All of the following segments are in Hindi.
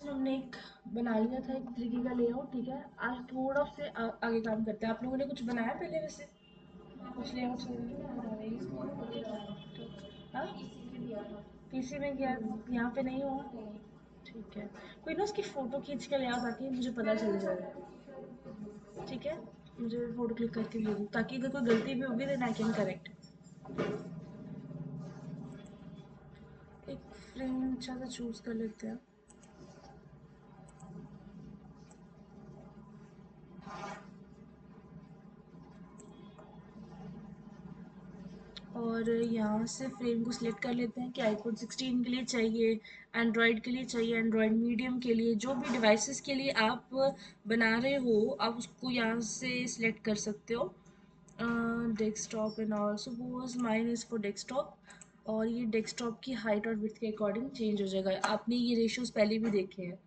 हमने एक बना लिया था एक तरीके का लेआउट। ठीक है, आज थोड़ा से आगे काम करते हैं। आप लोगों ने कुछ बनाया पहले वैसे? कुछ लेआउट्स बना रहे हैं तो? हाँ, पीसी में किया, यहाँ पे नहीं हुआ। ठीक है, कोई ना उसकी फोटो खींच के ले आओ ताकि मुझे पता चल जाए। ठीक है, मुझे फोटो क्लिक करके भेजो ताकि अगर कोई गलती भी होगी देन आई कैन करेक्ट। एक फ्रेम अच्छा सा चूज कर लेते हैं। और यहाँ से फ्रेम को सिलेक्ट कर लेते हैं कि आईफोन 16 के लिए चाहिए, एंड्रॉयड के लिए चाहिए, एंड्रॉयड मीडियम के लिए, जो भी डिवाइसेस के लिए आप बना रहे हो आप उसको यहाँ से सिलेक्ट कर सकते हो। Desktop and all, suppose mine is for desktop. और ये डेस्कटॉप की हाइट और विड्थ के अकॉर्डिंग चेंज हो जाएगा। आपने ये रेशियोज पहले भी देखे हैं,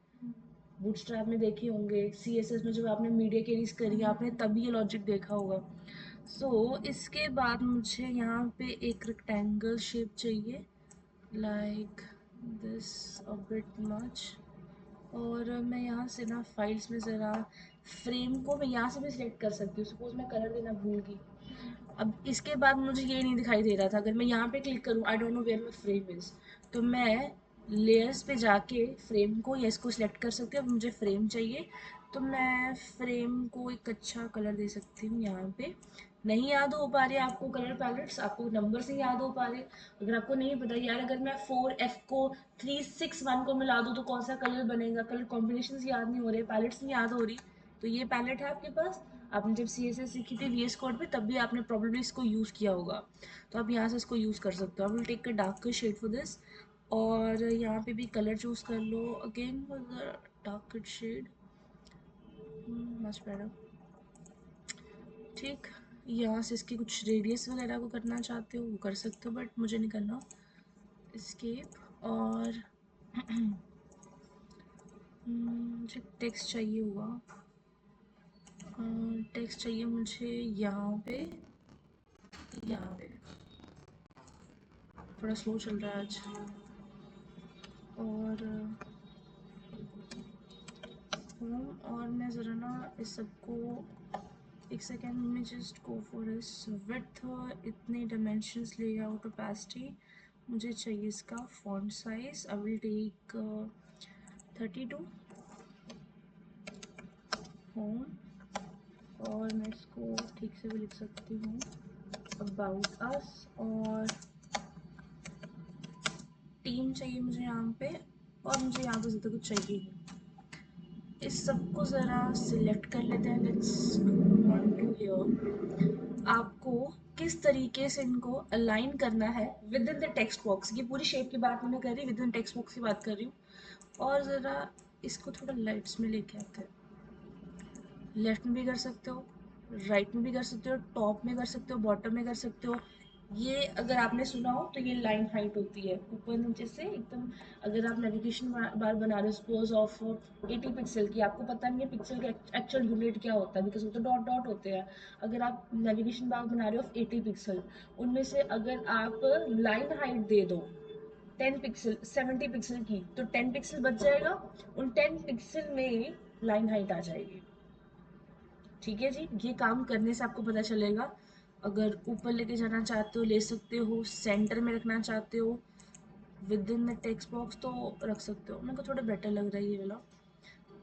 बूटस्ट्रैप में देखे होंगे, सीएसएस में जब आपने मीडिया क्वेरीज करी आपने तब ये लॉजिक देखा होगा। इसके बाद मुझे यहाँ पे एक रेक्टेंगल शेप चाहिए, like this, a bit much. और मैं यहाँ से ना फाइल्स में ज़रा फ्रेम को मैं यहाँ से भी सिलेक्ट कर सकती हूँ। सपोज मैं कलर देना भूल गई। अब इसके बाद मुझे ये नहीं दिखाई दे रहा था, अगर मैं यहाँ पे क्लिक करूँ I don't know where my frame is, तो मैं लेयर्स पे जाके फ्रेम को या इसको सिलेक्ट कर सकती हूँ। अब मुझे फ्रेम चाहिए तो मैं फ्रेम को एक अच्छा कलर दे सकती हूँ। यहाँ पे नहीं याद हो पा रहे आपको कलर पैलेट्स, आपको नंबर से याद हो पा रहे, अगर आपको नहीं पता यार, अगर मैं 4F को 361 को मिला दूँ तो कौन सा कलर बनेगा, कलर कॉम्बिनेशन याद नहीं हो रहे, पैलेट्स नहीं याद हो रही, तो ये पैलेट है आपके पास। आपने जब CSS सीखी थी VS कोड में तब भी आपने प्रॉब्लली इसको यूज़ किया होगा, तो आप यहाँ से इसको यूज़ कर सकते हो। I will take a darker shade for this. और यहाँ पे भी कलर चूज़ कर लो again for the darker shade, much better. ठीक, यहाँ से इसकी कुछ रेडियस वगैरह को करना चाहते हो वो कर सकते हो, बट मुझे नहीं करना। एस्केप। और मुझे टेक्स्ट चाहिए होगा, टेक्स्ट चाहिए मुझे यहाँ पे, यहाँ पे थोड़ा स्लो चल रहा है आज। और और मैं ज़रा ना इस सबको एक सेकेंड में जस्ट गो फॉर इस विड्थ, इतने डायमेंशंस, लेआउट, ओपेसिटी, मुझे चाहिए इसका font size. I will take 32 home. और मैं इसको ठीक से भी लिख सकती हूँ, अबाउट अस। और टीम चाहिए मुझे यहाँ पे, और मुझे यहाँ पे ज़्यादा कुछ चाहिए नहीं। इस सबको ज़रा सिलेक्ट कर लेते हैं, लेट्स वन टू हियर। आपको किस तरीके से इनको अलाइन करना है with in the text box, ये पूरी शेप की बात नहीं कर रही, विद इन टेक्स्ट बॉक्स की बात कर रही हूँ। और ज़रा इसको थोड़ा लाइट्स में लेके आते हैं। लेफ्ट में भी कर सकते हो, राइट में भी कर सकते हो, टॉप में कर सकते हो, बॉटम में कर सकते हो। ये अगर आपने सुना हो तो ये लाइन हाइट होती है ऊपर नीचे से एकदम। अगर आप नेविगेशन बार बना रहे हो सपोज ऑफ 80 पिक्सल की, आपको पता नहीं है पिक्सल का एक्चुअल यूनिट क्या होता है बिकॉज वो तो डॉट डॉट होते हैं। अगर आप नेविगेशन बार बना रहे हो 80 पिक्सल, उनमें से अगर आप लाइन हाइट दे दो 10 पिक्सल 70 पिक्सल की, तो 10 पिक्सल बच जाएगा, उन 10 पिक्सल में लाइन हाइट आ जाएगी। ठीक है जी, ये काम करने से आपको पता चलेगा। अगर ऊपर लेके जाना चाहते हो ले सकते हो, सेंटर में रखना चाहते हो with in the text box तो रख सकते हो। मेरे को थोड़ा बेटर लग रहा है ये वाला।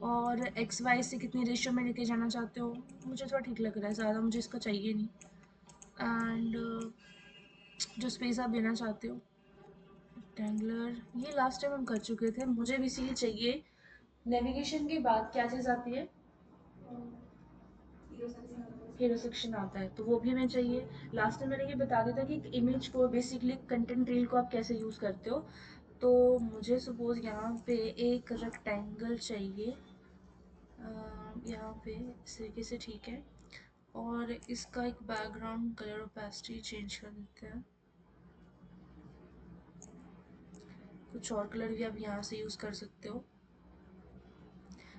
और एक्स वाई से कितनी रेशियो में लेके जाना चाहते हो, मुझे थोड़ा ठीक लग रहा है, ज़्यादा मुझे इसका चाहिए नहीं। एंड जो स्पेस आप देना चाहते हो, रेक्टेंगुलर, ये लास्ट टाइम हम कर चुके थे, मुझे भी इसीलिए चाहिए। नेविगेशन के बाद क्या चीज़ आती है, हीरो सेक्शन आता है, तो वो भी हमें चाहिए। लास्ट टाइम मैंने ये बता दिया था कि एक इमेज को बेसिकली कंटेंट रील को आप कैसे यूज़ करते हो। तो मुझे सपोज यहाँ पे एक रेक्टेंगल चाहिए, यहाँ पे इस तरीके से, ठीक है। और इसका एक बैकग्राउंड कलर ओपेसिटी चेंज कर देते हैं, कुछ और कलर भी आप यहाँ से यूज़ कर सकते हो।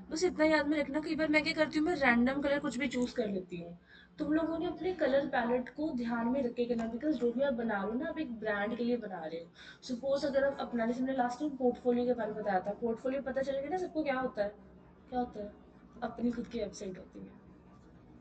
बस इतना याद में रखना, कई बार मैं क्या करती हूँ, मैं रैंडम कलर कुछ भी चूज कर लेती हूँ। तुम लोगों ने अपने कलर पैलेट को ध्यान में रख के करना, बिकॉज जो भी आप बना रहे हो ना, आप एक ब्रांड के लिए बना रहे हो। सपोज अगर आप अपना, जैसे मैंने लास्ट टाइम पोर्टफोलियो के बारे में बताया था, पोर्टफोलियो पता चल गया ना सबको क्या होता है, क्या होता है, अपनी खुद की वेबसाइट होती है।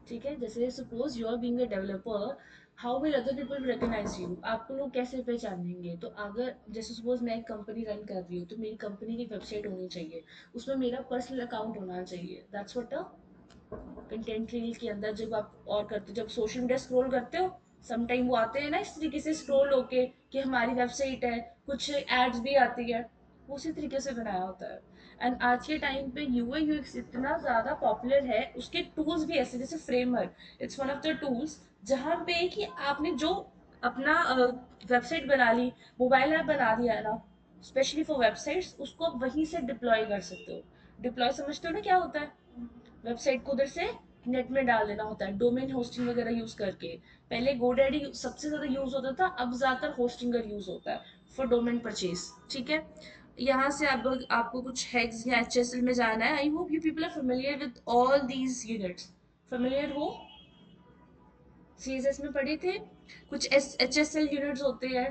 ठीक है, जैसे suppose you are being a developer, how will other people recognise you, आपको लोग कैसे पहचानेंगे? तो अगर जैसे सपोज मैं एक कंपनी रन कर रही हूँ, तो मेरी कंपनी की वेबसाइट होनी चाहिए, उसमें मेरा पर्सनल अकाउंट होना चाहिए। That's what a content reel के अंदर जब आप और करते हो, जब सोशल मीडिया स्क्रॉल करते हो, समटाइम वो आते हैं ना इस तरीके से स्क्रॉल होके कि हमारी वेबसाइट है, कुछ एड्स भी आती है, वो उसी तरीके से बनाया होता है। एंड आज के टाइम पे यूआई यूएक्स इतना ज़्यादा पॉपुलर है, उसके टूल्स भी ऐसे, जैसे framer, it's one of the tools, जहाँ पे कि आपने जो अपना वेबसाइट बना ली, मोबाइल ऐप बना दिया है ना, स्पेशली फॉर वेबसाइट्स, उसको आप वहीं से डिप्लॉय कर सकते हो। डिप्लॉय समझते हो ना क्या होता है? वेबसाइट को उधर से नेट में डाल देना होता है, डोमेन होस्टिंग वगैरह यूज करके। पहले गोडैडी सबसे ज्यादा यूज होता था, अब ज्यादातर होस्टिंगर यूज होता है फॉर डोमेन परचेज। ठीक है, यहाँ से अब आपको कुछ हैक्स या एचएसएल में जाना है। I hope you people are familiar with all these units. Familiar हो? सीएसएस में पढ़े थे कुछ एचएसएल यूनिट्स होते हैं,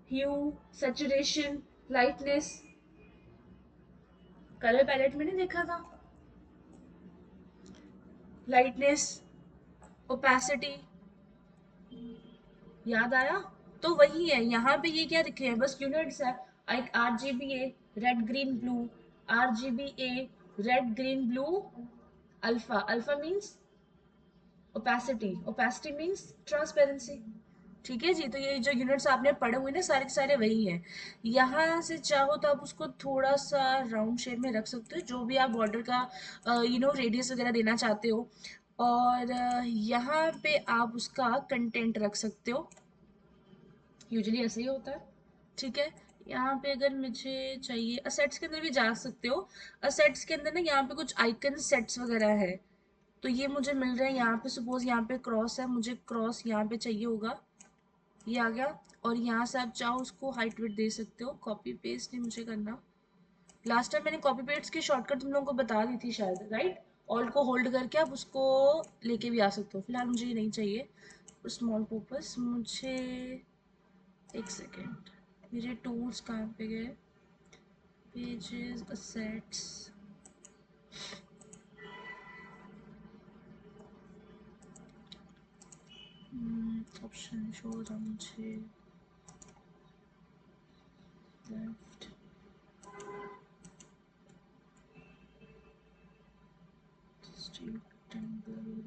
hue, saturation, lightness. Colour palette में नहीं देखा था? लाइटनेस, ओपेसिटी, याद आया? तो वही है, यहाँ पे ये क्या लिखे हैं, बस यूनिट्स है। एक RGBA, red green blue, RGBA, red green blue, alpha, alpha means opacity, opacity means transparency. ठीक है जी, तो ये जो यूनिट्स आपने पढ़े हुए ना, सारे के सारे वही हैं। यहाँ से चाहो तो आप उसको थोड़ा सा राउंड शेप में रख सकते हो, जो भी आप बॉर्डर का रेडियस वगैरह देना चाहते हो। और यहाँ पे आप उसका कंटेंट रख सकते हो, यूजुअली ऐसे ही होता है। ठीक है, यहाँ पे अगर मुझे चाहिए, असेट्स के अंदर भी जा सकते हो। असेट्स के अंदर ना यहाँ पे कुछ आइकन सेट्स वगैरह है, तो ये मुझे मिल रहा है यहाँ पे। सपोज यहाँ पे क्रॉस है, मुझे क्रॉस यहाँ पे चाहिए होगा, ये आ गया। और यहाँ से आप चाहो उसको हाइट विड्थ दे सकते हो, कॉपी पेस्ट नहीं मुझे करना। लास्ट टाइम मैंने कॉपी पेस्ट की शॉर्टकट तुम लोगों को बता दी थी शायद, राइट? ऑल्ट को होल्ड करके आप उसको लेके भी आ सकते हो। फिलहाल मुझे ये नहीं चाहिए स्मॉल पर्पस। मुझे एक सेकेंड, मेरे टूल्स कहाँ पे गए? पेजेस, असेट्स, ऑप्शन शो हो रहा मुझे, लेफ्ट, रेक्टेंगल,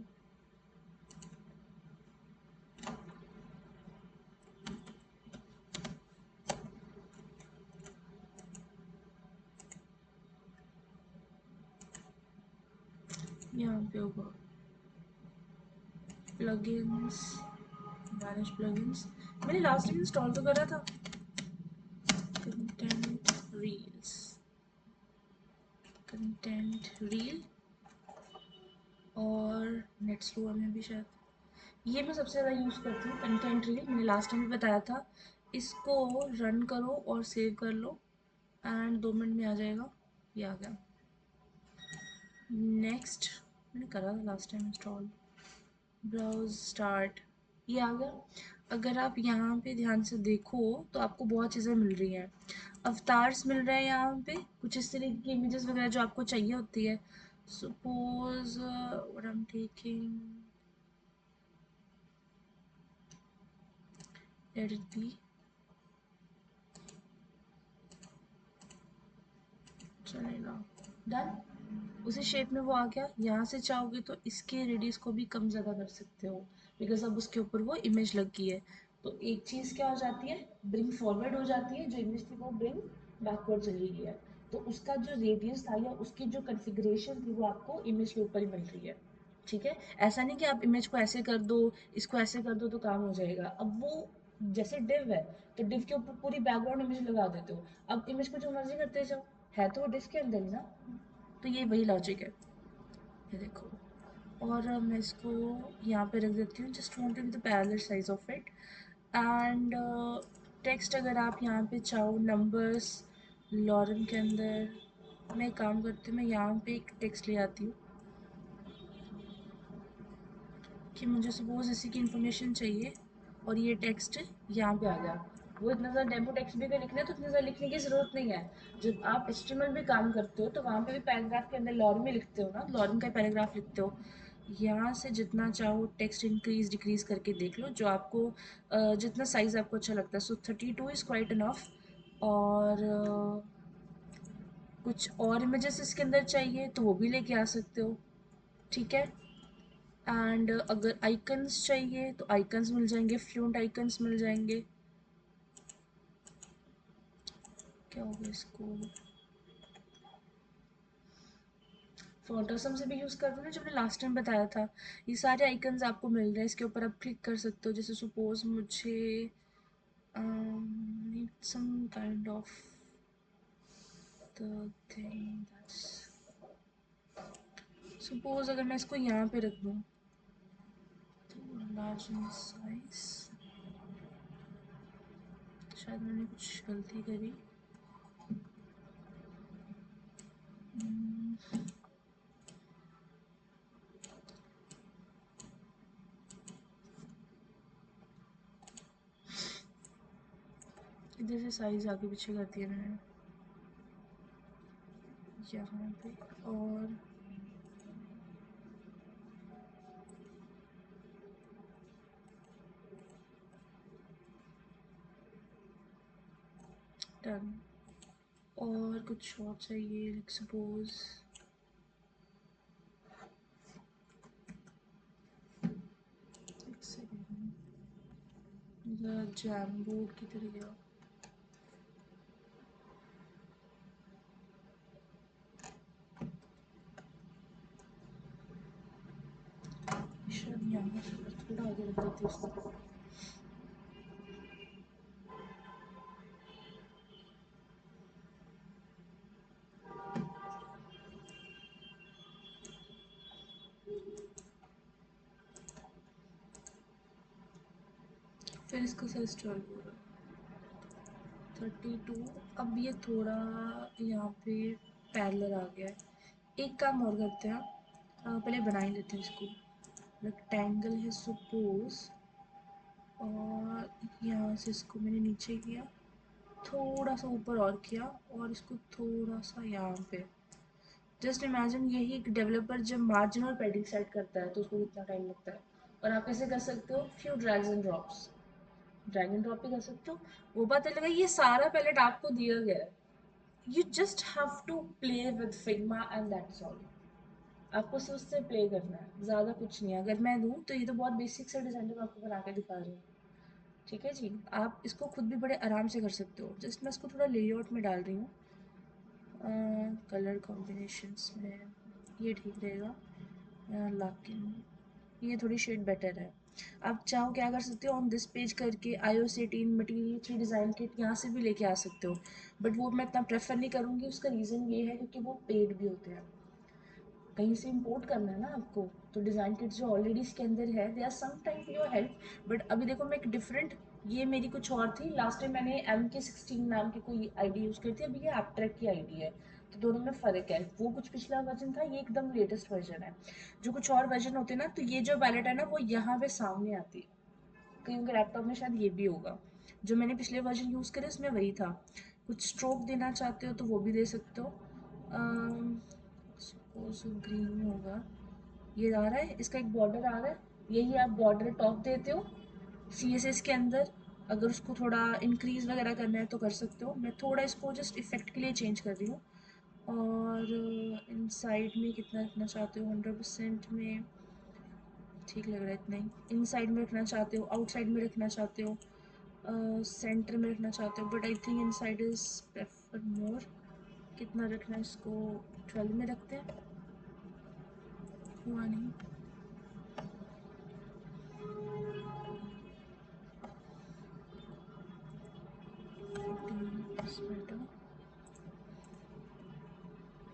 यहाँ पे होगा प्लगइन्स, मैनेज प्लगइन्स। मैंने लास्ट टाइम इंस्टॉल तो करा था। कंटेंट रील्स, कंटेंट रील, और नेट स्लोअर में भी शायद। ये मैं सबसे ज़्यादा यूज़ करती हूँ कंटेंट रील, मैंने लास्ट टाइम भी बताया था। इसको रन करो और सेव कर लो, एंड 2 मिनट में आ जाएगा। ये आ गया। नेक्स्ट, मैंने करा था last time install. Browse start, ये आ गया। अगर आप यहाँ पे ध्यान से देखो तो आपको बहुत चीज़ें मिल रही हैं। अवतार्स मिल रहे हैं यहाँ पे, कुछ इस तरह की इमेजेस वगैरह जो आपको चाहिए होती है। Suppose what I am taking, let it be, चलेगा, डन। उसी शेप में वो आ गया। यहाँ से चाहोगे तो इसके रेडियस को भी कम ज़्यादा कर सकते हो, बिकॉज अब उसके ऊपर वो इमेज लग गई है। तो एक चीज़ क्या हो जाती है, ब्रिंग फॉरवर्ड हो जाती है, जो इमेज थी वो ब्रिंग बैकवर्ड चली गई है। तो उसका जो रेडियस था या उसकी जो कन्फिग्रेशन थी वो आपको इमेज के ऊपर ही मिल रही है। ठीक है, ऐसा नहीं कि आप इमेज को ऐसे कर दो, इसको ऐसे कर दो तो काम हो जाएगा। अब वो जैसे डिव है, तो डिव के ऊपर पूरी बैकग्राउंड इमेज लगा देते हो, अब इमेज को जो मर्जी करते जाओ, है तो वो डिस्क के अंदर ही ना। तो ये वही लॉजिक है, ये देखो। और मैं इसको यहाँ पे रख देती हूँ, just want to be the parallel size of it. And text अगर आप यहाँ पे चाहो, नंबर्स, लॉरम के अंदर मैं एक काम करती हूँ, मैं यहाँ पे एक टेक्स्ट ले आती हूँ कि मुझे सपोज इसी की इन्फॉर्मेशन चाहिए, और ये टेक्स्ट यहाँ पे आ गया। वो इतना ज़्यादा डेमो टेक्स्ट भी अगर लिखना है तो इतनी ज़्यादा लिखने की ज़रूरत नहीं है। जब आप एचटीएमएल में काम करते हो तो वहाँ पे भी पैराग्राफ के अंदर लॉर में लिखते हो ना, लॉर का पैराग्राफ लिखते हो। यहाँ से जितना चाहो टेक्स्ट इंक्रीज डिक्रीज करके देख लो, जो आपको जितना साइज़ आपको अच्छा लगता है। सो 32 इज़ क्वाइट इनफ। और कुछ और इमेजेस इसके अंदर चाहिए तो वो भी लेके आ सकते हो, ठीक है। एंड अगर आइकन्स चाहिए तो आइकन्स मिल जाएंगे, फ्लूएंट आइकन्स मिल जाएंगे। क्या होगा इसको, फोटोसम से भी यूज़ कर दो ना, जो मैंने लास्ट टाइम बताया था। ये सारे आइकन्स आपको मिल रहे हैं, इसके ऊपर आप क्लिक कर सकते हो। जैसे सपोज मुझे need some kind of the thing that's, suppose अगर मैं इसको यहाँ पे रख दूँ तो लार्ज इन साइज, शायद मैंने कुछ गलती करी। इधर से साइज आगे पीछे कर दिया मैंने यहाँ पे। और डन। और कुछ और चाहिए, लाइक सपोज एक सेकेंड, ज़रा जैम बोर्ड की तरह गया। शायद यहाँ से थोड़ा आगे रख देती हूँ इसको। फिर इसका साइज 12 होगा, 32। अब ये थोड़ा यहाँ पे पैरेलल आ गया है। एक काम और करते हैं, पहले बना ही लेते हैं इसको। रेक्टेंगल है सपोज, और यहाँ से इसको मैंने नीचे किया, थोड़ा सा ऊपर और किया, और इसको थोड़ा सा यहाँ पे। जस्ट इमेजिन यही एक डेवलपर जब मार्जिन और पैडिंग सेट करता है तो उसको कितना टाइम लगता है। और आप कैसे कर सकते हो, few drags and drops, drag and drop भी कर सकते हो। वो बात अलग है, ये सारा पैलेट आपको दिया गया है, you just have to play with Figma and that's all. आपको सिर्फ उससे प्ले करना है, ज़्यादा कुछ नहीं है। अगर मैं दूँ तो ये तो बहुत बेसिक सा डिज़ाइन मैं आपको बना के दिखा रही हूँ, ठीक है जी। आप इसको खुद भी बड़े आराम से कर सकते हो। जस्ट मैं इसको थोड़ा लेआउट में डाल रही हूँ, कलर कॉम्बिनेशंस में ये ठीक रहेगा, लेकिन ये थोड़ी शेड बेटर है। आप चाहो क्या कर सकते हो, ऑन दिस पेज करके iOS 18 मटेरियल 3 डिज़ाइन किट यहाँ से भी लेके आ सकते हो। बट वो मैं इतना प्रेफर नहीं करूँगी, उसका रीज़न ये है क्योंकि वो पेड भी होते हैं। कहीं से इंपोर्ट करना है ना आपको, तो डिज़ाइन किट जो ऑलरेडी इसके अंदर है they are some time for your help. But अभी देखो मैं एक डिफरेंट, ये मेरी कुछ और थी, लास्ट टाइम मैंने MK16 नाम की कोई आईडी यूज़ करी थी, अभी ये एपट्रैक की आईडी है। तो दोनों में फ़र्क है, वो कुछ पिछला वर्जन था, ये एकदम लेटेस्ट वर्जन है। जो कुछ और वर्जन होते हैं ना, तो ये जो पैलेट है ना वो यहाँ पे सामने आती है, कहीं उनके लैपटॉप में शायद ये भी होगा। जो मैंने पिछले वर्जन यूज़ करे उसमें वही था। कुछ स्ट्रोक देना चाहते हो तो वो भी दे सकते हो। सपोज ग्रीन होगा, ये आ रहा है, इसका एक बॉर्डर आ रहा है, यही आप बॉर्डर टॉप देते हो CSS के अंदर। अगर उसको थोड़ा इंक्रीज वगैरह करना है तो कर सकते हो। मैं थोड़ा इसको जस्ट इफेक्ट के लिए चेंज कर रही हूँ। और इन साइड में कितना रखना चाहते हो, 100% में ठीक लग रहा है इतना ही। इन साइड में रखना चाहते हो, आउटसाइड में रखना चाहते हो, सेंटर में रखना चाहते हो, but I think inside is prefer more. कितना रखना है इसको, 12 में रखते हैं, हुआ नहीं। 14 is better।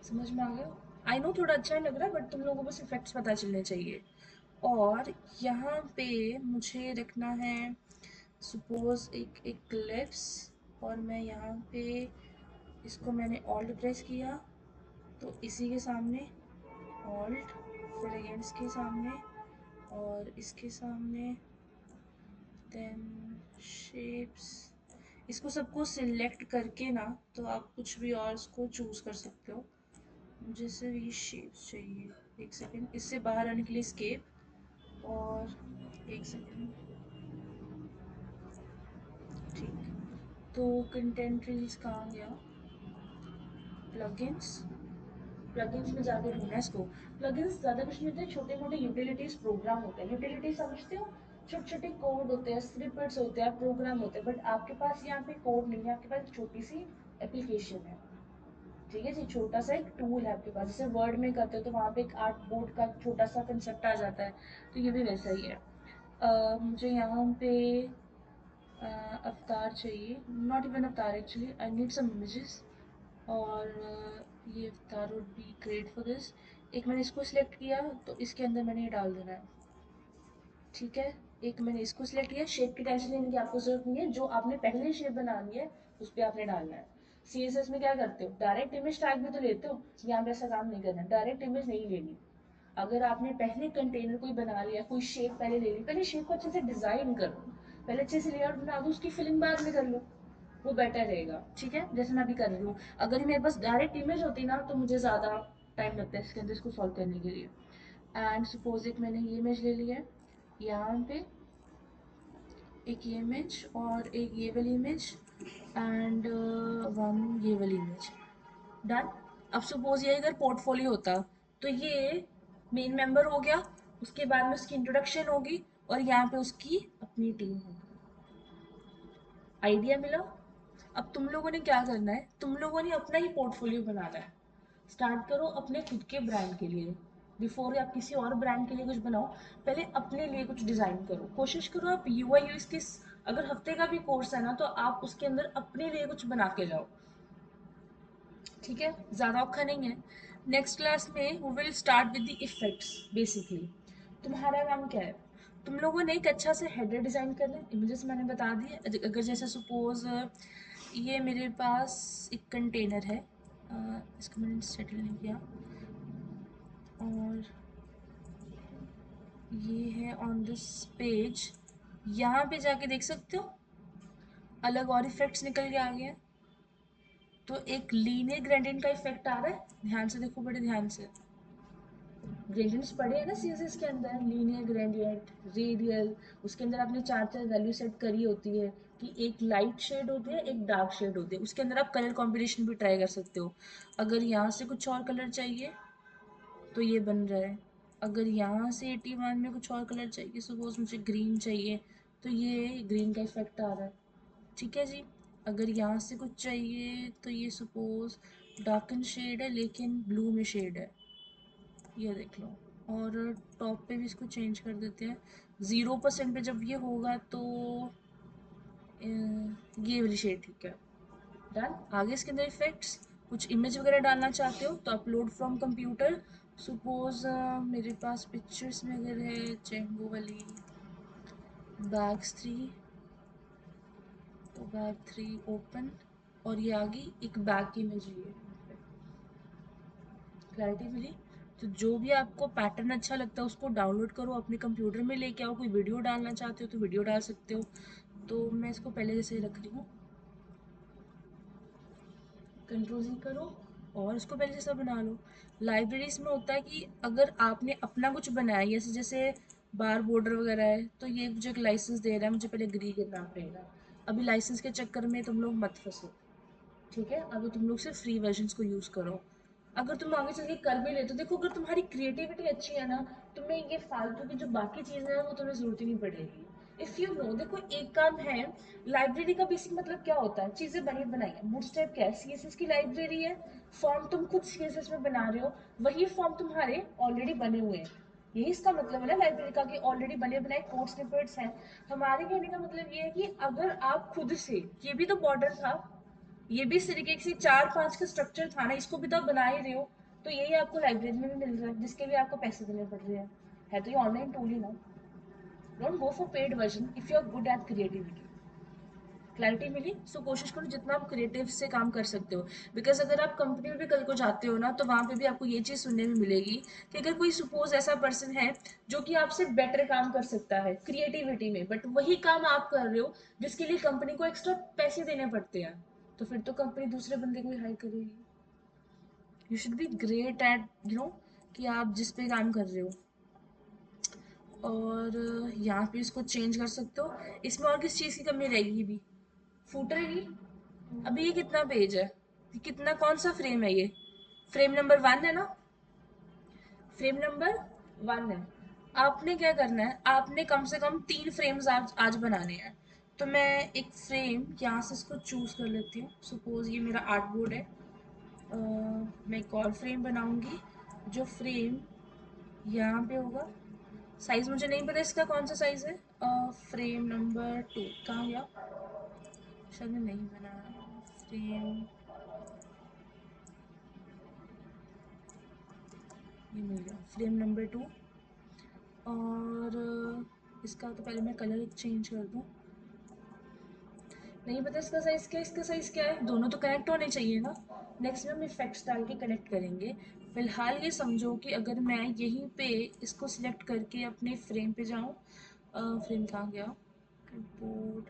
समझ में आ गया। आई नो थोड़ा अच्छा ही लग रहा है, बट तुम लोगों को बस इफेक्ट्स पता चलने चाहिए। और यहाँ पे मुझे रखना है सपोज एक क्लिप्स, और मैं यहाँ पे इसको मैंने ऑल्ट प्रेस किया, तो इसी के सामने ऑल्ट, फिर अगेन इसके सामने और इसके सामने, देन शेप्स। इसको सबको सिलेक्ट करके ना तो आप कुछ भी और इसको चूज़ कर सकते हो। मुझे सिर्फ ये शेप्स चाहिए। एक सेकेंड, इससे बाहर आने के लिए escape, और एक सेकेंड, ठीक। तो कंटेंट रील्स कहाँ गया? प्लगइन्स, प्लगइन्स में जाके ढूंढना है इसको। प्लगइन्स ज़्यादा कुछ नहीं होते, छोटे मोटे यूटिलिटीज प्रोग्राम होते हैं। यूटिलिटी समझते हो? छोटे छोटे कोड होते हैं, स्निपेट्स होते हैं, प्रोग्राम होते हैं। बट आपके पास यहाँ पे कोड नहीं है, आपके पास एक छोटी सी एप्लीकेशन है। ठीक है जी, छोटा सा एक टूल है आपके पास। जैसे वर्ड में करते हो तो वहाँ पे एक आर्ट बोर्ड का छोटा सा कंसेप्ट आ जाता है, तो ये भी वैसा ही है। मुझे यहाँ पे अवतार चाहिए, not even avatar actually, I need some images. और ये avatar would be great for this. एक मैंने इसको सिलेक्ट किया तो इसके अंदर मैंने ये डाल देना है। ठीक है, एक मैंने इसको सिलेक्ट किया। शेप की टेंशन लेने की आपको जरूरत नहीं है, जो आपने पहले शेप बनानी है उस पर आपने डालना है। CSS में क्या करते हो, डायरेक्ट इमेज टैग भी तो लेते हो, यहाँ पे ऐसा काम नहीं करना, डायरेक्ट इमेज नहीं लेनी। अगर आपने पहले कंटेनर कोई बना लिया, कोई शेप पहले ले ली, पहले शेप को अच्छे से डिजाइन करो, पहले अच्छे से लेआउट बना दो, उसकी फिलिंग बाद में कर लो, वो बेटर रहेगा। ठीक है, जैसे मैं अभी कर रही हूँ। अगर मेरे पास डायरेक्ट इमेज होती ना तो मुझे ज़्यादा टाइम लगता है इसके अंदर इसको सॉल्व करने के लिए। एंड सपोज एक मैंने ये इमेज ले ली है, यहाँ पे एक ये इमेज और एक ये वाली इमेज, एंड वन ये वाली इमेज। डन। अब सपोज ये अगर पोर्टफोलियो होता तो ये मेन मेंबर हो गया, उसके बाद में उसकी इंट्रोडक्शन होगी और यहाँ पे उसकी अपनी टीम होगी। आइडिया मिला? अब तुम लोगों ने क्या करना है, तुम लोगों ने अपना ही पोर्टफोलियो बनाना है। स्टार्ट करो अपने खुद के ब्रांड के लिए। बिफोर आप किसी और ब्रांड के लिए कुछ बनाओ, पहले अपने लिए कुछ डिज़ाइन करो। कोशिश करो आप UI UX के, अगर हफ्ते का भी कोर्स है ना तो आप उसके अंदर अपने लिए कुछ बना के लाओ। ठीक है, ज़्यादा औखा नहीं है। नेक्स्ट क्लास में we will start with the effects. Basically तुम्हारा काम क्या है, तुम लोगों ने एक अच्छा से हेडर डिज़ाइन करना है। इमेजेस मैंने बता दी है। अगर जैसे सपोज ये मेरे पास एक कंटेनर है, इसको मैंने सेटल नहीं किया, और ये है ऑन दिस पेज। यहाँ पे जाके देख सकते हो अलग और इफेक्ट्स निकल के आ गए हैं। तो एक लीनियर ग्रेडियंट का इफेक्ट आ रहा है, ध्यान से देखो, बड़े ध्यान से। ग्रेडियंट्स पढ़े हैं ना CSS के अंदर, लीनियर ग्रेडियंट, रेडियल। उसके अंदर आपने चार चार वैल्यू सेट करी होती है कि एक लाइट शेड होती है, एक डार्क शेड होती है। उसके अंदर आप कलर कॉम्बिनेशन भी ट्राई कर सकते हो। अगर यहाँ से कुछ और कलर चाहिए तो ये बन रहा है। अगर यहाँ से 81 में कुछ और कलर चाहिए, सपोज मुझे ग्रीन चाहिए, तो ये ग्रीन का इफेक्ट आ रहा है। ठीक है जी। अगर यहाँ से कुछ चाहिए तो ये सपोज डार्कन शेड है लेकिन ब्लू में शेड है, ये देख लो। और टॉप पे भी इसको चेंज कर देते हैं। 0% पे जब ये होगा तो ये वाली शेड ठीक है। डन। आगे इसके अंदर इफेक्ट्स, कुछ इमेज वगैरह डालना चाहते हो तो अपलोड फ्रॉम कंप्यूटर। सपोज मेरे पास पिक्चर्स में अगर है जेंगो वाली बैग्स 3, तो बैग 3 ओपन, और ये आ गई एक बैग की इमेज। ये क्लैरिटी मिली? तो जो भी आपको पैटर्न अच्छा लगता है उसको डाउनलोड करो, अपने कंप्यूटर में लेके आओ। कोई वीडियो डालना चाहते हो तो वीडियो डाल सकते हो। तो मैं इसको पहले जैसे ही रख रही हूँ, कंट्रोल C करो और इसको पहले जैसा बना लो। लाइब्रेरीज में होता है कि अगर आपने अपना कुछ बनाया है, जैसे जैसे बार बॉर्डर वगैरह है, तो ये मुझे एक लाइसेंस दे रहा है, मुझे पहले एग्री करना पड़ेगा। अभी लाइसेंस के चक्कर में तुम लोग मत फंसो। ठीक है, अभी तुम लोग सिर्फ फ्री वर्जन्स को यूज़ करो। अगर तुम आगे चल के कर भी ले तो देखो, अगर तुम्हारी क्रिएटिविटी अच्छी है ना, तुम्हें ये फालतू की जो बाकी चीज़ें हैं वो तुम्हें ज़रूरत ही नहीं पड़ेगी। इफ़ यू नो, देखो एक काम है, लाइब्रेरी का बेसिक मतलब क्या होता है, चीज़ें बनी बनाई है। बूटस्ट्रैप क्या है, CSS की लाइब्रेरी है। फॉर्म तुम खुद CSS में बना रहे हो, वही फॉर्म तुम्हारे ऑलरेडी बने हुए हैं। यही इसका मतलब है ना लाइब्रेरी का, कि ऑलरेडी बने बनाए कोड स्निपेट्स हैं। हमारे कहने का मतलब ये है कि अगर आप खुद से, ये भी तो बॉर्डर था, ये भी इस तरीके से 4-5 का स्ट्रक्चर था ना, इसको भी तो आप बना ही रहे हो। तो यही आपको लाइब्रेरी में भी मिल रहा है, जिसके लिए आपको पैसे देने पड़ रहे हैं। है तो ये ऑनलाइन टूल ही ना। Don't go for paid version if you are good at creativity. Clarity मिली? सो कोशिश करो जितना आप क्रिएटिव से काम कर सकते हो, बिकॉज अगर आप कंपनी में भी कल को जाते हो ना, तो वहाँ पे भी आपको ये चीज़ सुनने में मिलेगी कि अगर कोई सपोज ऐसा पर्सन है जो कि आपसे बेटर काम कर सकता है क्रिएटिविटी में, बट वही काम आप कर रहे हो जिसके लिए कंपनी को एक्स्ट्रा पैसे देने पड़ते हैं, तो फिर तो कंपनी दूसरे बंदे को ही हायर करेगी। You should be great at कि आप जिस पे काम कर रहे हो। और यहाँ पे इसको चेंज कर सकते हो। इसमें और किस चीज़ की कमी रहेगी भी? फूटर की। अभी ये कितना पेज है? ये कितना, कौन सा फ्रेम है ये? फ्रेम नंबर 1 है ना? फ्रेम नंबर 1 है। आपने क्या करना है, आपने कम से कम 3 फ्रेम्स आज आज बनाने हैं। तो मैं एक फ्रेम यहाँ से इसको चूज कर लेती हूँ। सपोज ये मेरा आर्ट बोर्ड है। मैं एक और फ्रेम बनाऊंगी, जो फ्रेम यहाँ पे होगा। साइज मुझे नहीं पता इसका कौन सा साइज है। फ्रेम नंबर 2 कहाँ गया? शायद मैं नहीं बनाया फ्रेम। ये मिल गया फ्रेम नंबर 2। और इसका तो पहले मैं कलर चेंज कर दूँ। नहीं पता इसका साइज़ क्या है, इसका साइज़ क्या है, दोनों तो कनेक्ट होने चाहिए ना। नेक्स्ट में हम इफेक्ट्स डाल के कनेक्ट करेंगे। फिलहाल ये समझो कि अगर मैं यहीं पे इसको सिलेक्ट करके अपने फ्रेम पे जाऊँ, फ्रेम कहाँ गया, बोर्ड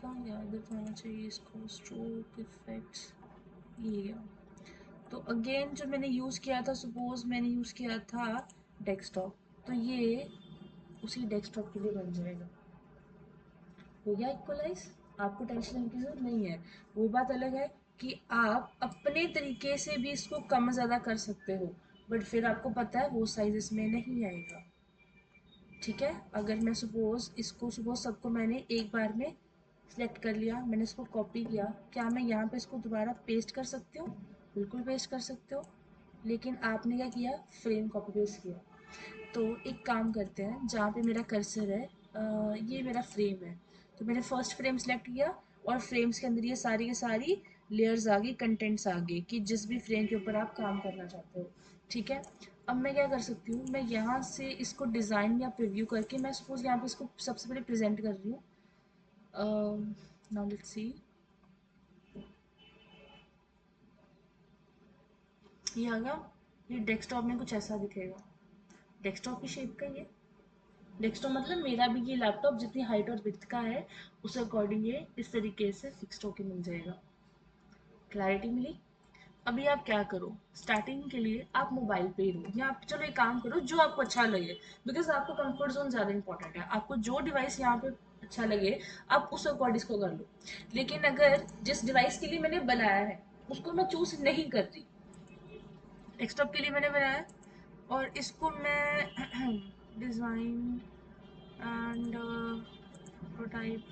कहाँ गया, इधर तो आना चाहिए इसको, स्ट्रोक इफेक्ट्स, ये गया। तो अगेन जो मैंने यूज़ किया था, सपोज मैंने यूज़ किया था डेस्कटॉप, तो ये उसी डेस्कटॉप के लिए बन जाएगा। हो गया इक्वलाइज। आपको टेंशन लेने की जरूरत नहीं है। वो बात अलग है कि आप अपने तरीके से भी इसको कम ज़्यादा कर सकते हो, बट फिर आपको पता है वो साइज इसमें नहीं आएगा। ठीक है, अगर मैं सपोज इसको, सपोज सबको मैंने एक बार में सिलेक्ट कर लिया, मैंने इसको कॉपी किया, क्या मैं यहाँ पे इसको दोबारा पेस्ट कर सकती हूँ? बिल्कुल पेस्ट कर सकते हो। लेकिन आपने क्या किया, फ्रेम कॉपी पेस्ट किया। तो एक काम करते हैं, जहाँ पे मेरा कर्सर है, ये मेरा फ्रेम है। तो मैंने फर्स्ट फ्रेम सेलेक्ट किया, और फ्रेम्स के अंदर ये सारी की सारी लेयर्स आ गई, कंटेंट्स आ गए कि जिस भी फ्रेम के ऊपर आप काम करना चाहते हो। ठीक है, अब मैं क्या कर सकती हूँ, मैं यहाँ से इसको डिज़ाइन या प्रीव्यू करके, मैं सपोज यहाँ पे इसको सबसे पहले प्रेजेंट कर रही हूँ। नाउ लेट्स सी, ये आ गया। ये डेस्कटॉप में कुछ ऐसा दिखेगा। डेस्कटॉप की शेप का ये डेस्कटॉप, मतलब मेरा भी ये लैपटॉप जितनी हाइट और विड्थ का है, उस अकॉर्डिंग ये इस तरीके से फिक्स्ड होके मिल जाएगा। क्लैरिटी मिली? अभी आप क्या करो, स्टार्टिंग के लिए आप मोबाइल पे ही रहो, या आप चलो एक काम करो जो आपको अच्छा लगे, बिकॉज आपको कंफर्ट जोन ज़्यादा इंपॉर्टेंट है। आपको जो डिवाइस यहाँ पे अच्छा लगे, आप उस अकॉर्डिंग इसको कर लो। लेकिन अगर जिस डिवाइस के लिए मैंने बनाया है उसको मैं चूज नहीं करती, डेस्कटॉप के लिए मैंने बनाया है, और इसको मैं डिज़ाइन एंड प्रोटोटाइप,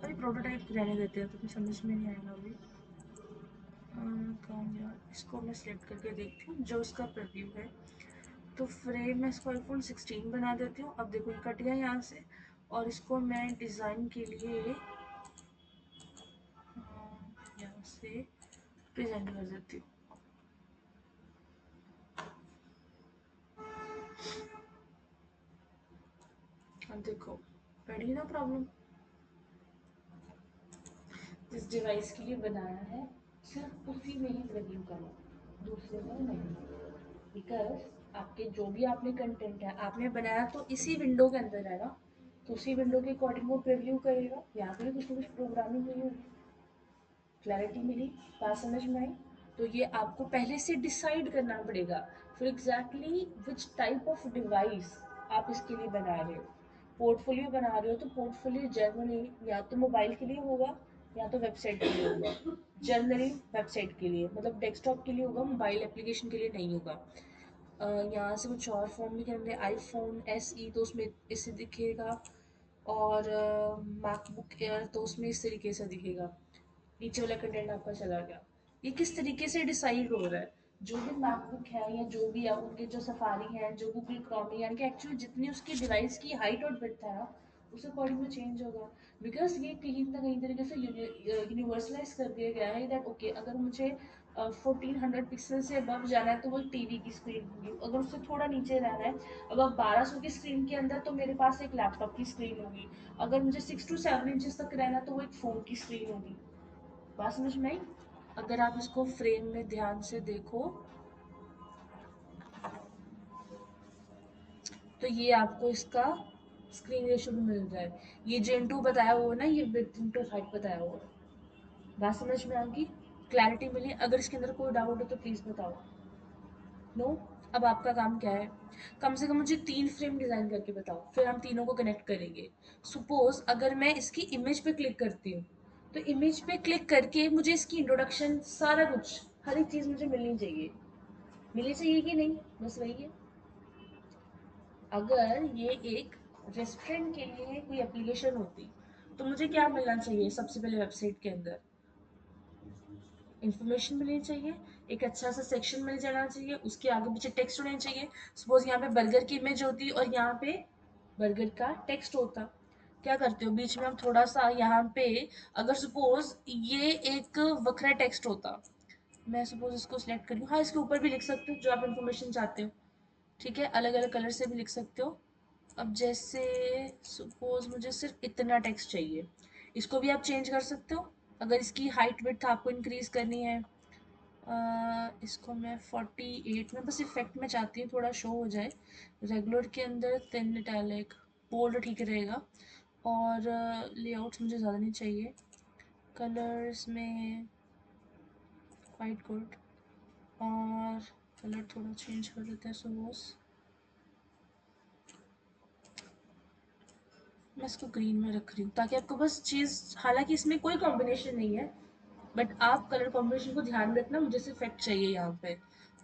अभी प्रोटोटाइप रहने देते हैं, तो कुछ समझ में नहीं आएगा अभी। कहाँ गया, इसको मैं सिलेक्ट करके देखती हूँ जो इसका प्रीव्यू है। तो फ्रेम में इसको आईफोन 16 बना देती हूँ। अब देखो ये कट गया यहाँ से, और इसको मैं डिज़ाइन के लिए यहाँ से प्रेजेंट कर देती हूँ। अब देखो बढ़ी ना प्रॉब्लम। जिस डिवाइस के लिए बनाया है सिर्फ उसी में ही प्रीव्यू करो, दूसरे में नहीं। बिकॉज आपके जो भी आपने कंटेंट है आपने बनाया तो इसी विंडो के अंदर है ना, तो उसी विंडो के अकॉर्डिंग वो प्रीव्यू करेगा। यहाँ पे भी कुछ ना कुछ प्रोग्रामिंग हुई होगी। क्लैरिटी मिली? बात समझ में आई? तो ये आपको पहले से डिसाइड करना पड़ेगा फिर exactly which type of device आप इसके लिए बना रहे हो। पोर्टफोलियो बना रहे हो तो पोर्टफोलियो जनरली या तो मोबाइल के लिए होगा, या तो वेबसाइट के लिए होगा। जनरली वेबसाइट के लिए, मतलब डेस्कटॉप के लिए होगा, मोबाइल एप्लीकेशन के लिए नहीं होगा। यहाँ से कुछ और फ़ोन भी करेंगे, आईफोन SE तो उसमें इससे दिखेगा, और मैकबुक एयर तो उसमें इस तरीके से दिखेगा। नीचे वाला कंटेंट आपका चला गया। ये किस तरीके से डिसाइड हो रहा है? जो भी मैकबुक है या जो भी है, उनके जो सफारी है, जो गूगल क्रोम है, यानी कि एक्चुअली जितनी उसकी डिवाइस की हाइट और विड्थ है ना, उस अकॉर्डिंग में चेंज होगा। बिकॉज ये कहीं ना कहीं तरीके से यूनिवर्सलाइज कर दिया गया है दैट ओके, अगर मुझे 1400 पिक्सल से अबव जाना है तो वो टीवी की स्क्रीन होगी, अगर उससे थोड़ा नीचे रहना है अबव 1200 की स्क्रीन के अंदर तो मेरे पास एक लैपटॉप की स्क्रीन होगी, अगर मुझे 6 to 7 इंचेस तक रहना है तो वो एक फ़ोन की स्क्रीन होगी। बात समझ में आई? अगर आप इसको फ्रेम में ध्यान से देखो तो ये आपको इसका स्क्रीन रेशियो भी मिल रहा है। ये जो इंटू बताया हुआ है ना, ये विड्थ इंटू हाइट बताया हुआ है। बात समझ में आएगी? क्लैरिटी मिली? अगर इसके अंदर कोई डाउट हो तो प्लीज़ बताओ। नो? अब आपका काम क्या है, कम से कम मुझे 3 फ्रेम डिज़ाइन करके बताओ, फिर हम तीनों को कनेक्ट करेंगे। सपोज अगर मैं इसकी इमेज पे क्लिक करती हूँ तो इमेज पे क्लिक करके मुझे इसकी इंट्रोडक्शन सारा कुछ, हर एक चीज़ मुझे मिलनी चाहिए। मिलनी चाहिए कि नहीं? बस वही है। अगर ये एक रेस्टोरेंट के लिए कोई एप्लीकेशन होती तो मुझे क्या मिलना चाहिए सबसे पहले वेबसाइट के अंदर? इन्फॉर्मेशन मिलनी चाहिए, एक अच्छा सा सेक्शन मिल जाना चाहिए, उसके आगे पीछे टेक्स्ट होने चाहिए। सपोज यहाँ पे बर्गर की इमेज होती और यहाँ पे बर्गर का टेक्स्ट होता। क्या करते हो बीच में हम थोड़ा सा यहाँ पे, अगर सपोज ये एक वक्रा टेक्स्ट होता, मैं सपोज इसको सिलेक्ट करूँ, हाँ इसके ऊपर भी लिख सकते हो जो आप इन्फॉर्मेशन चाहते हो, ठीक है, अलग अलग कलर से भी लिख सकते हो। अब जैसे सपोज मुझे सिर्फ इतना टेक्स्ट चाहिए, इसको भी आप चेंज कर सकते हो। अगर इसकी हाइट विड्थ आपको इंक्रीज करनी है, इसको मैं 48 में, बस इफेक्ट में चाहती हूँ थोड़ा शो हो जाए। रेगुलर के अंदर थिन इटैलिक बोल्ड ठीक रहेगा। और लेआउट्स मुझे ज़्यादा नहीं चाहिए, कलर्स में क्वाइट गुड, और कलर थोड़ा चेंज कर देते हैं सपोज मैं इसको ग्रीन में रख रही हूँ ताकि आपको बस चीज़, हालांकि इसमें कोई कॉम्बिनेशन नहीं है बट आप कलर कॉम्बिनेशन को ध्यान में रखना, मुझे सिर्फ इफेक्ट चाहिए यहाँ पे।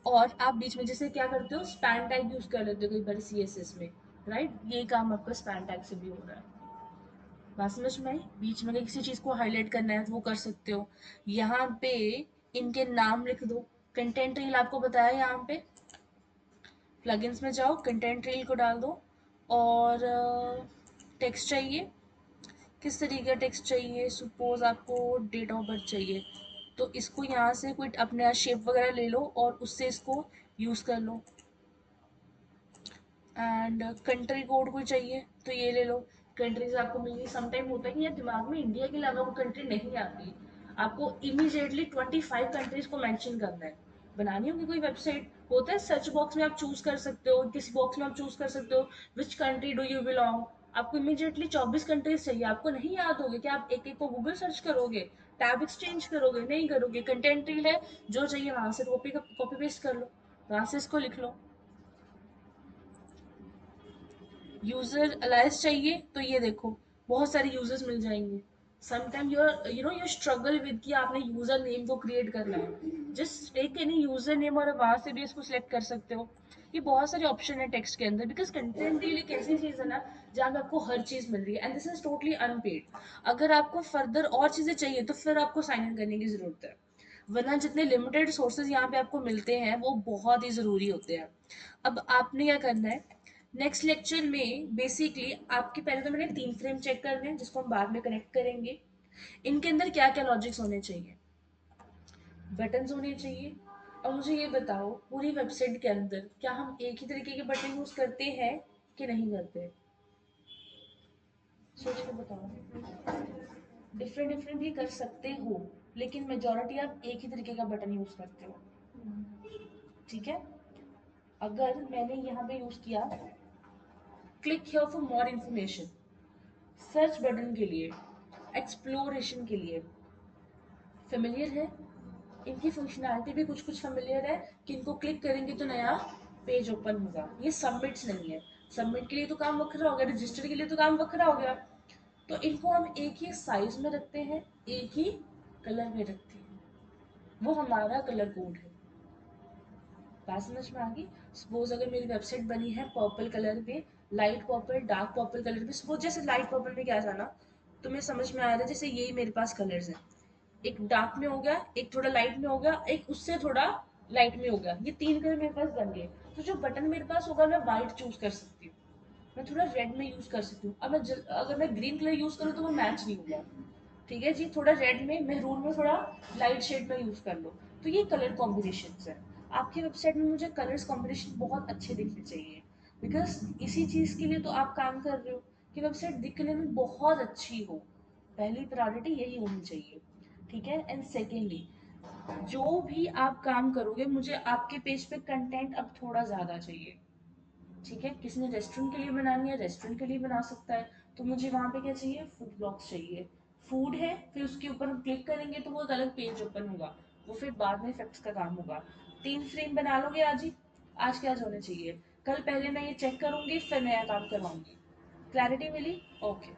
और आप बीच में जैसे क्या करते हो, स्पैन टैग यूज कर लेते हो कई बार सीएसएस में, राइट, ये काम आपका स्पैन टैग से भी हो रहा है। बात समझ में आई? बीच में अगर किसी चीज़ को हाईलाइट करना है तो वो कर सकते हो। यहाँ पे इनके नाम लिख दो। कंटेंट रील आपको बताया, यहाँ पे प्लगइन्स में जाओ, कंटेंट रील को डाल दो। और टेक्स्ट चाहिए, किस तरीके का टेक्स्ट चाहिए, सपोज आपको डेट ऑफ बर्थ चाहिए तो इसको यहाँ से कोई अपने शेप वगैरह ले लो और उससे इसको यूज़ कर लो। एंड कंट्री कोड कोई चाहिए तो ये ले लो, कंट्रीज आपको मिलेंगी। समटाइम होता है कि यार दिमाग में इंडिया के अलावा वो कंट्री नहीं आती, आपको इमीडिएटली 25 कंट्रीज को मेंशन करना है, बनानी होगी कोई वेबसाइट, होता है सर्च बॉक्स में आप चूज कर सकते हो, किसी बॉक्स में आप चूज कर सकते हो which country do you belong. आपको इमीडिएटली 24 कंट्रीज चाहिए, आपको नहीं याद होगे कि आप एक एक को गूगल सर्च करोगे, टैब एक्सचेंज करोगे, नहीं करोगे। कंटेंट रील है, जो चाहिए वहां से कॉपी कॉपी पेस्ट कर लो, वहां से इसको लिख लो। यूजर अलाइस चाहिए तो ये देखो बहुत सारे यूजर्स मिल जाएंगे। समटाइम यू स्ट्रगल विद कि आपने यूजर नेम को क्रिएट करना है, just take any user name और वहां से भी इसको सिलेक्ट कर सकते हो। ये बहुत सारे ऑप्शन है टेक्स्ट के अंदर, बिकॉज कंटेंट रील एक ऐसी चीज है ना जहाँ पे आपको हर चीज मिल रही है and this is totally unpaid. अगर आपको फर्दर और चीजें चाहिए तो फिर आपको साइन इन करने की जरूरत है, वरना जितने लिमिटेड सोर्सेज यहाँ पे आपको मिलते हैं वो बहुत ही ज़रूरी होते हैं। अब आपने क्या करना है, नेक्स्ट लेक्चर में बेसिकली आपके पहले तो मैंने 3 फ्रेम चेक करने हैं जिसको हम बाद में कनेक्ट करेंगे। इनके अंदर क्या क्या लॉजिक्स होने चाहिए, बटन्स होने चाहिए। और मुझे ये बताओ पूरी वेबसाइट के अंदर क्या हम एक ही तरीके के बटन यूज करते हैं कि नहीं करते? सोच के बताओ। डिफरेंट डिफरेंट भी कर सकते हो लेकिन मेजोरिटी आप एक ही तरीके का बटन यूज करते हो, ठीक है। अगर मैंने यहाँ पे यूज किया click here for more information, search button के लिए, एक्सप्लोरेशन के लिए, फेमिलियर है, इनकी फंक्शनैलिटी भी कुछ कुछ फेमिलियर है कि इनको क्लिक करेंगे तो नया पेज ओपन होगा। ये सबमिट्स नहीं है, सबमिट के लिए तो काम वखरा हो गया, रजिस्टर के लिए तो काम वखरा हो गया। तो इनको हम एक ही साइज में रखते हैं, एक ही कलर में रखते हैं, वो हमारा कलर कोड है। बात समझ में आ गई? सपोज अगर मेरी वेबसाइट बनी है पर्पल कलर में, light purple dark purple colour में, सपोज जैसे लाइट पर्पल में क्या जाना तुम्हें समझ में आ रहा है, जैसे यही मेरे पास कलर्स हैं, एक डार्क में हो गया, एक थोड़ा लाइट में हो गया, एक उससे थोड़ा लाइट में हो गया, ये 3 कलर मेरे पास बन गए। तो जो बटन मेरे पास होगा मैं वाइट चूज कर सकती हूँ, मैं थोड़ा रेड में यूज कर सकती हूँ। अब अगर मैं ग्रीन कलर यूज करूँ तो वो मैच नहीं होगा। ठीक है जी, थोड़ा रेड में, मेहरून में थोड़ा लाइट शेड में यूज कर लो। तो ये कलर कॉम्बिनेशन है। आपकी वेबसाइट में मुझे कलर्स कॉम्बिनेशन बहुत अच्छे दिखने चाहिए, बिकॉज इसी चीज के लिए तो आप काम कर रहे हो कि वेबसाइट दिखने में बहुत अच्छी हो। पहली प्रायोरिटी यही होनी चाहिए। ठीक है, एंड सेकेंडली, जो भी आप काम करोगे मुझे आपके पेज पे कंटेंट अब थोड़ा ज्यादा चाहिए। ठीक है, किसी ने रेस्टोरेंट के लिए बनानी है, रेस्टोरेंट के लिए बना सकता है। तो मुझे वहां पे क्या चाहिए, फूड ब्लॉग्स चाहिए। फूड है, फिर उसके ऊपर हम क्लिक करेंगे तो वो एक अलग पेज ओपन होगा, वो फिर बाद में इफेक्ट्स का काम होगा। 3 फ्रेम बना लोगे आज ही? आज के आज होने चाहिए। कल पहले मैं ये चेक करूंगी, फिर नया काम करवाऊंगी। क्लैरिटी मिली? ओके।